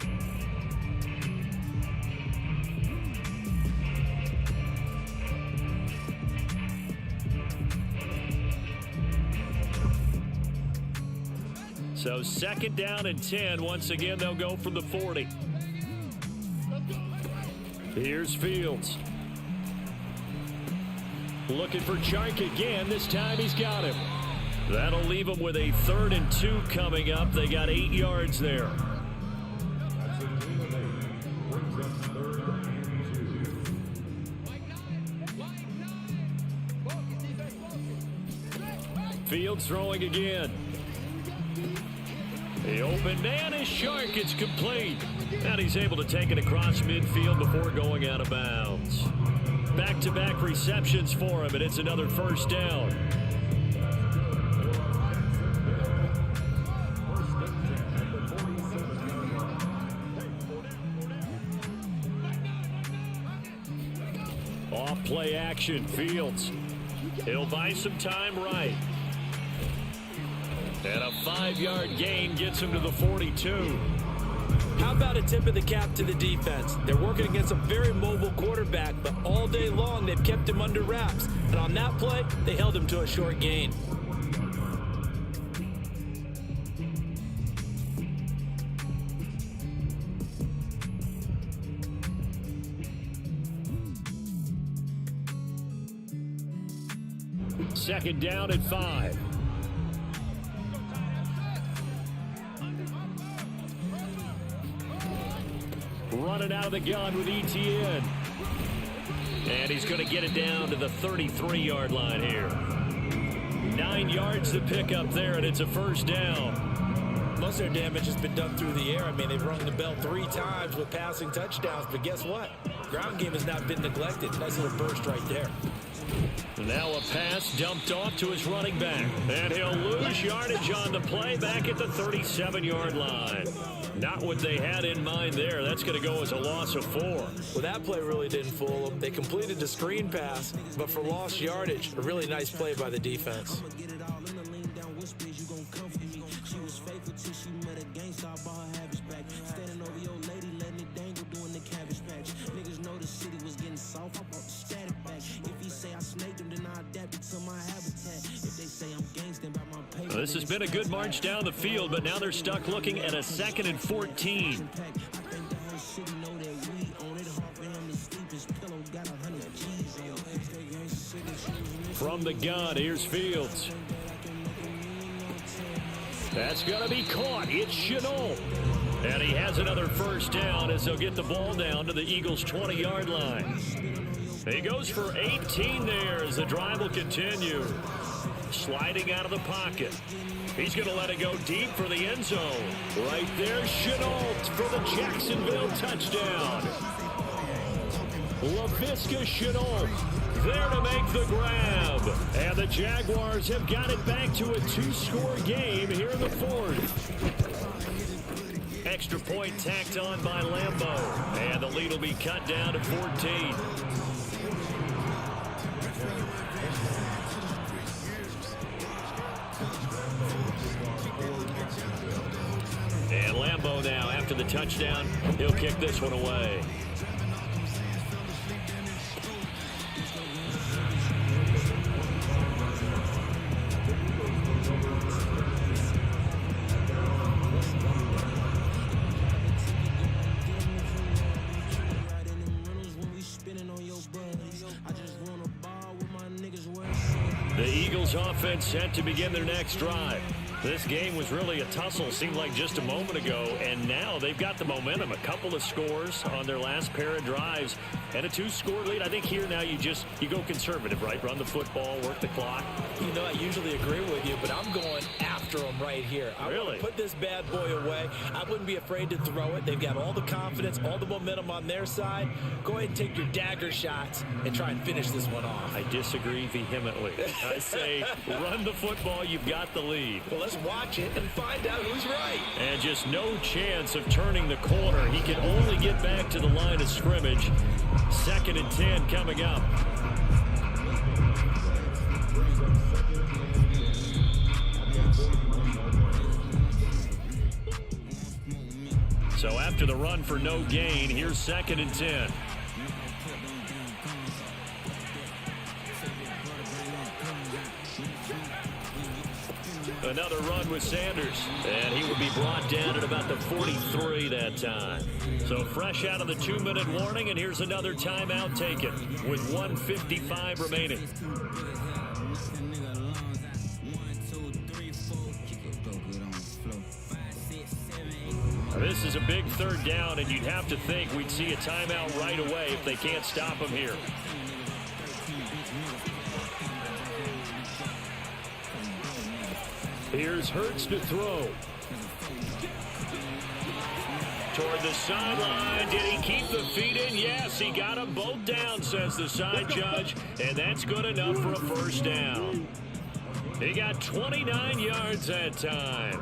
So second down and 10. Once again, they'll go from the 40. Here's Fields. Looking for Chark again. This time he's got him. That'll leave him with a 3rd and 2 coming up. They got 8 yards there. Fields throwing again. The open man is Chark. It's complete. And he's able to take it across midfield before going out of bounds. Back-to-back receptions for him, and it's another first down. Off play action, Fields. He'll buy some time right. And a 5-yard gain gets him to the 42. How about a tip of the cap to the defense? They're working against a very mobile quarterback, but all day long they've kept him under wraps. And on that play, they held him to a short gain. Second down and 5. Running out of the gun with Etienne. And he's going to get it down to the 33-yard line here. 9 yards to pick up there, and it's a first down. Most of their damage has been done through the air. I mean, they've rung the bell 3 times with passing touchdowns, but guess what? Ground game has not been neglected. Nice little burst right there. Now a pass dumped off to his running back. And he'll lose yardage on the play back at the 37-yard line. Not what they had in mind there. That's going to go as a loss of 4. Well, that play really didn't fool them. They completed the screen pass, but for lost yardage, a really nice play by the defense. This has been a good march down the field, but now they're stuck looking at a 2nd and 14. From the gun, here's Fields. That's going to be caught. It's Shenault. And he has another first down as they'll get the ball down to the Eagles' 20-yard line. He goes for 18 there as the drive will continue. Sliding out of the pocket. He's going to let it go deep for the end zone. Right there, Shenault for the Jacksonville touchdown. Laviska Shenault there to make the grab. And the Jaguars have got it back to a 2-score game here in the 4th. Extra point tacked on by Lambeau. And the lead will be cut down to 14. And Lambeau now, after the touchdown, he'll kick this one away. The Eagles offense set to begin their next drive. This game was really a tussle, seemed like just a moment ago, and now they've got the momentum. A couple of scores on their last pair of drives and a 2-score lead. I think here now you go conservative, right? Run the football, work the clock. You know, I usually agree with you, but I'm going after them right here. I want to put this bad boy away. I wouldn't be afraid to throw it. They've got all the confidence, all the momentum on their side. Go ahead and take your dagger shots and try and finish this one off. I disagree vehemently. I say run the football. You've got the lead. Well, let's watch it and find out who's right. And just no chance of turning the corner. He can only get back to the line of scrimmage. 2nd and 10 coming up. So after the run for no gain, here's 2nd and 10. Another run with Sanders, and he would be brought down at about the 43 that time. So fresh out of the 2-minute warning, and here's another timeout taken with 1:55 remaining. Now, this is a big 3rd down, and you'd have to think we'd see a timeout right away if they can't stop him here. Here's Hurts to throw. Toward the sideline. Did he keep the feet in? Yes, he got them both down, says the side judge. And that's good enough for a 1st down. He got 29 yards that time.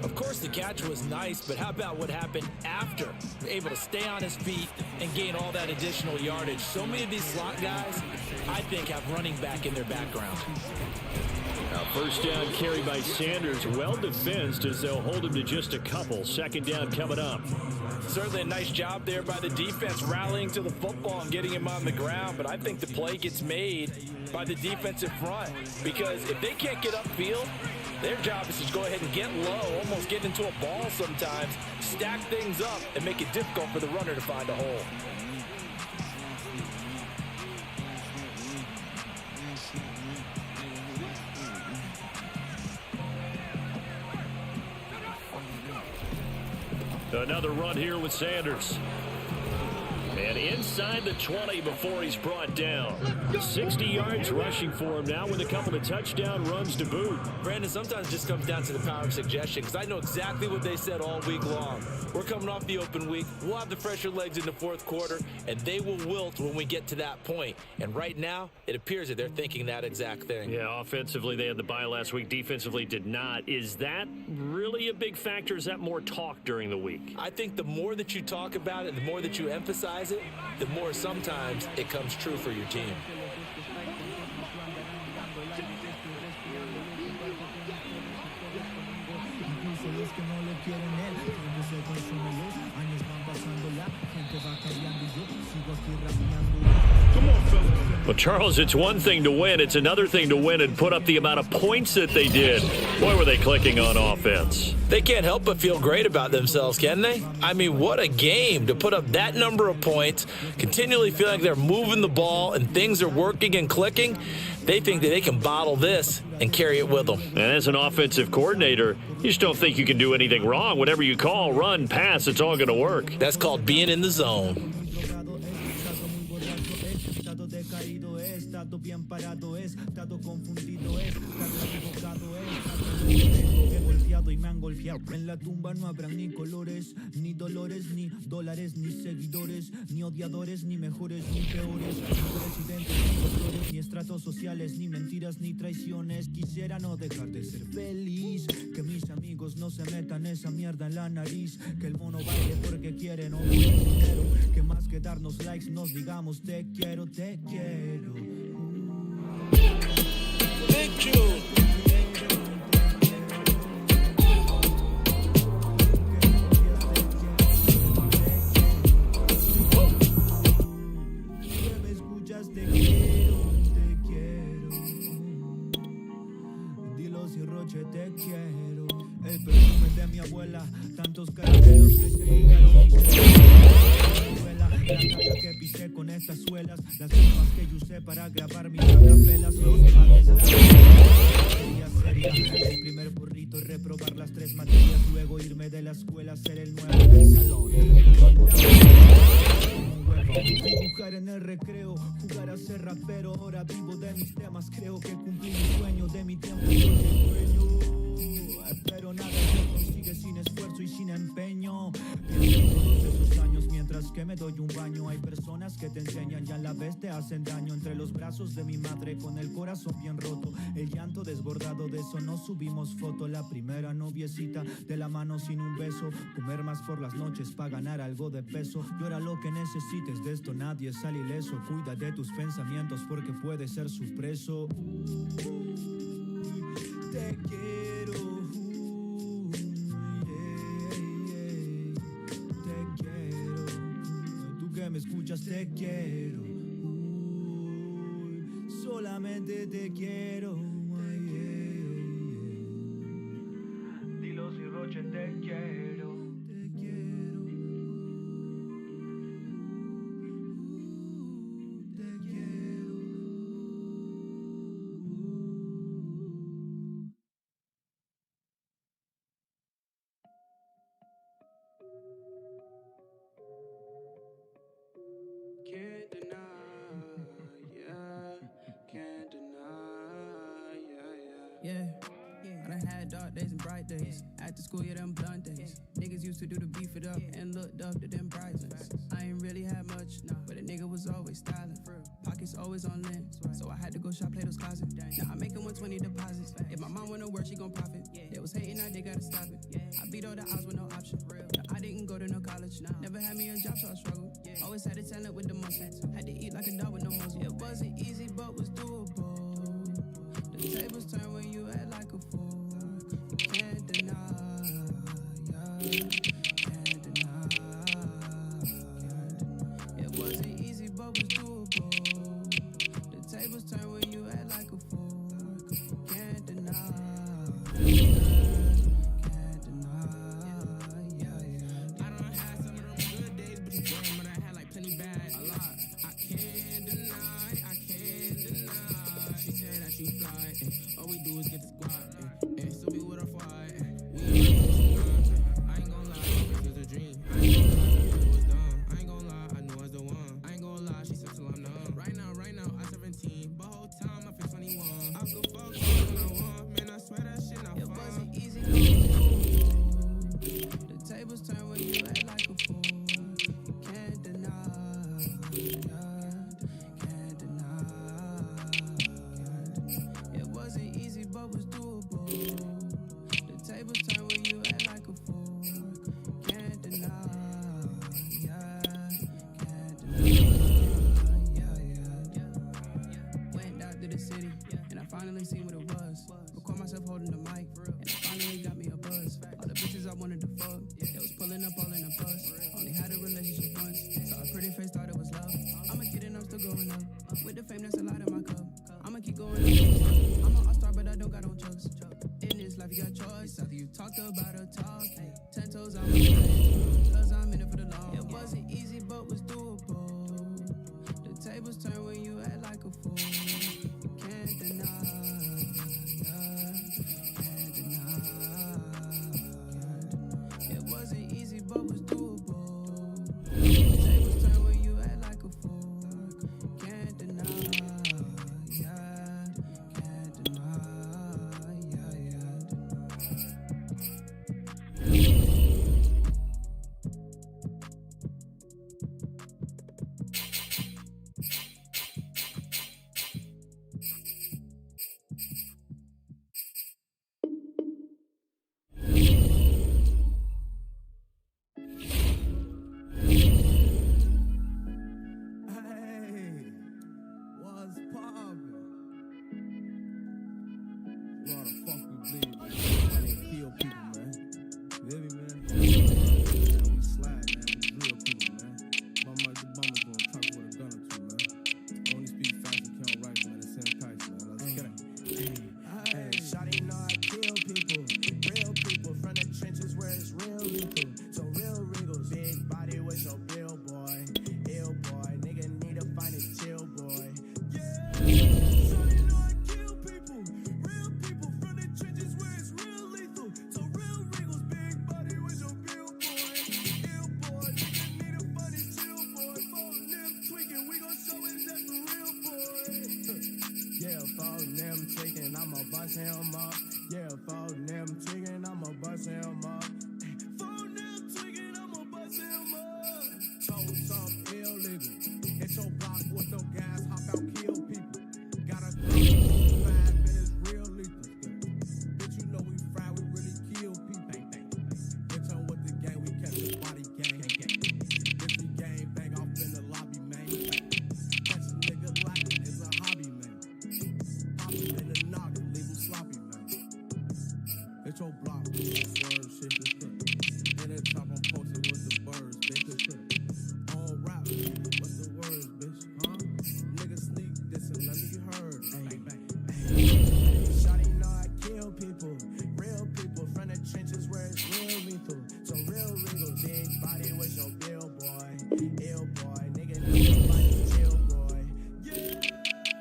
Of course, the catch was nice, but how about what happened after? Able to stay on his feet and gain all that additional yardage. So many of these slot guys, I think, have running back in their background. Now, 1st down carry by Sanders, well defensed as they'll hold him to just a couple. 2nd down coming up. Certainly a nice job there by the defense rallying to the football and getting him on the ground, but I think the play gets made by the defensive front because if they can't get upfield, their job is to go ahead and get low, almost get into a ball sometimes, stack things up, and make it difficult for the runner to find a hole. Another run here with Sanders. And inside the 20 before he's brought down. 60 yards rushing for him now with a couple of touchdown runs to boot. Brandon, sometimes it just comes down to the power of suggestion because I know exactly what they said all week long. We're coming off the open week. We'll have the fresher legs in the 4th quarter, and they will wilt when we get to that point. And right now, it appears that they're thinking that exact thing. Yeah, offensively, they had the bye last week. Defensively, did not. Is that really a big factor? Is that more talk during the week? I think the more that you talk about it, the more that you emphasize it, the more sometimes it comes true for your team. Well, Charles, it's one thing to win. It's another thing to win and put up the amount of points that they did. Boy, were they clicking on offense. They can't help but feel great about themselves, can they? I mean, what a game to put up that number of points, continually feeling like they're moving the ball and things are working and clicking. They think that they can bottle this and carry it with them. And as an offensive coordinator, you just don't think you can do anything wrong. Whatever you call, run, pass, it's all going to work. That's called being in the zone. Y me han golpeado. En la tumba no habrán ni colores, ni dolores, ni dólares, ni seguidores, ni odiadores, ni mejores, ni peores, ni presidentes, ni doctores, ni estratos sociales, ni mentiras, ni traiciones. Quisiera no dejar de ser feliz, que mis amigos no se metan esa mierda en la nariz, que el mono baile porque quiere, no por dinero, que más que darnos likes nos digamos te quiero, te quiero. Thank you. Te quiero, el perfume de mi abuela, tantos caramelos que se ligaron. La caca que pisé con estas suelas, las mismas que yo usé para grabar mis acapelas. Los padres quería ser historia. El primer burrito, reprobar las 3 materias, luego irme de la escuela, ser el nuevo del salón. Dibujar en el recreo, jugar a ser rapero, ahora vivo de mis temas, creo que cumplí mi sueño, de mi tiempo soy el dueño. Pero nada se consigue sin esfuerzo y sin empeño. Todos esos años mientras que me doy un baño, hay personas que te enseñan y a la vez te hacen daño. Entre los brazos de mi madre con el corazón bien roto, el llanto desbordado, de eso no subimos foto. La primera noviecita de la mano sin un beso, comer más por las noches para ganar algo de peso. Llora lo que necesites, de esto nadie sale ileso. Cuida de tus pensamientos porque puedes ser su preso. Te quiero, te quiero. Tú que me escuchas, te quiero. Solamente te quiero. Dilo si Roche, te quiero. Te quiero. Te quiero. Can't deny, yeah. Can't deny, yeah. I done had dark days and bright days. After school, yeah, them blunt days. Niggas used to do the beef it up and looked up to them bridesmaids. I ain't really had much, but a nigga was always styling. Pockets always on lint, so I had to go shop Plato's Closet. Now I'm making 120 deposits. If my mom went to work, she gon' profit. They was hating, now they gotta stop it. I beat all the odds with no option. Now, I didn't go to no college. Never had me a job, so I struggled. Always had a talent with the muscle. Had to eat like a dog with no muzzle. It wasn't easy, but was doable. The tables turn when you act like a fool. You can't deny, can't deny. It wasn't easy, but was doable. The tables turn when you act like a fool. Can't deny, can't deny. I done had some of them good days, but you damn, but I had like plenty bad, a lot. I can't deny, I can't deny. She said that she fly, and all we do is get the squad, and so we with a fight. I ain't gon' lie, this is a dream. I ain't gon' lie, it was dumb. I ain't gon' lie, I knew I was the one. I ain't gon' lie, she said till I'm numb. Right now, I 17, but whole time I feel 21. I could fuck when I want, man, I swear that shit not fun. It wasn't easy, the tables turn when you act like a fool. You can't deny, can't deny. It wasn't easy, but was doable. The tables turn when you act like a fool. Can't deny, can't deny. Went out to the city, and I finally seen what it was. Record myself holding the mic, and it finally got me a buzz. All the bitches I wanted to fuck, they was pulling up all in a bus. Only had a relationship once, saw a pretty face, thought it was love. I'm a kid and I'm still growing up. With the fame, that's a lot in my cup. I'ma keep going up. I'm an all-star, but I don't got no chucks. In this life, you got choice. Either you talk about or talk. 10 toes on my side, cause I'm in it for the long. It wasn't easy, but was doable. The tables turn when you act like a fool. You can't deny, can't deny. It wasn't easy, but was doable. The tables turn when you act like a fool. Can't deny. Yeah, folding them tweaking, I'ma bust him up. Yeah, folding them tweaking, I'ma bust him up. Folding them tweaking, I'ma bust him up. Told something illegal. Hit your block with them guys, hop out, kill people. Got a 5 minutes real lethal. Bitch, you know we fry, we really kill people. Bitch, I'm with the gang, we catch the body gang. Bitch, we gang bang off in the lobby, man. Catch a nigga lacking, it's a hobby, man. Pop him in the noggin, leave him sloppy, man. Bitch, your block, swerve, shit, this shit. And the top, I'm posted with the birds, bitch, this shit. On rap, what's the words, bitch, huh? Nigga sneak this and let me heard. Bang, bang, bang. Shawty know I kill people, real people from the trenches where it's real lethal. So real legal, big body with your bill, boy. Ill boy, nigga know your body chill, boy. Yeah,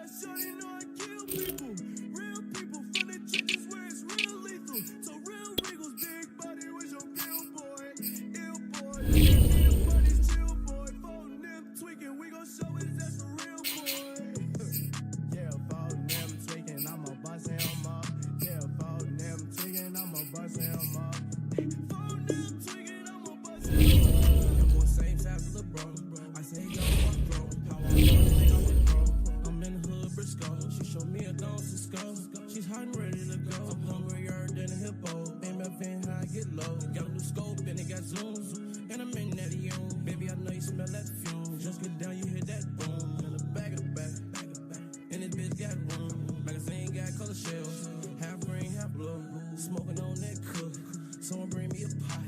shawty know I kill people, real people from the trenches where it's real lethal. So real legals, big body with your bill, boy. Ill boy, nigga know your body chill, boy. Phone them tweaking, we gon' show it that's for real, boy. Yeah, phone them tweaking, I'ma bust him up. Yeah, phone them tweaking, I'ma bust him up. Phone them tweaking, I'ma bust him up. I'm on same side as LeBron. I say yo, fuck bro. How I wanna think I'm with bro. I'm in the hood, Briscoe. She showed me a dance Cisco. She's hot and ready to go. I'm hungrier than a hippo. MF in how I get low. Got a new scope and it got zooms. And I'm in that young. Baby, I know you smell that fume. Just get down, you hear that boom. In the back of the back. And this bitch got room. Magazine got color shells. Half green, half blue. Smoking on that cook. Someone bring me a pot.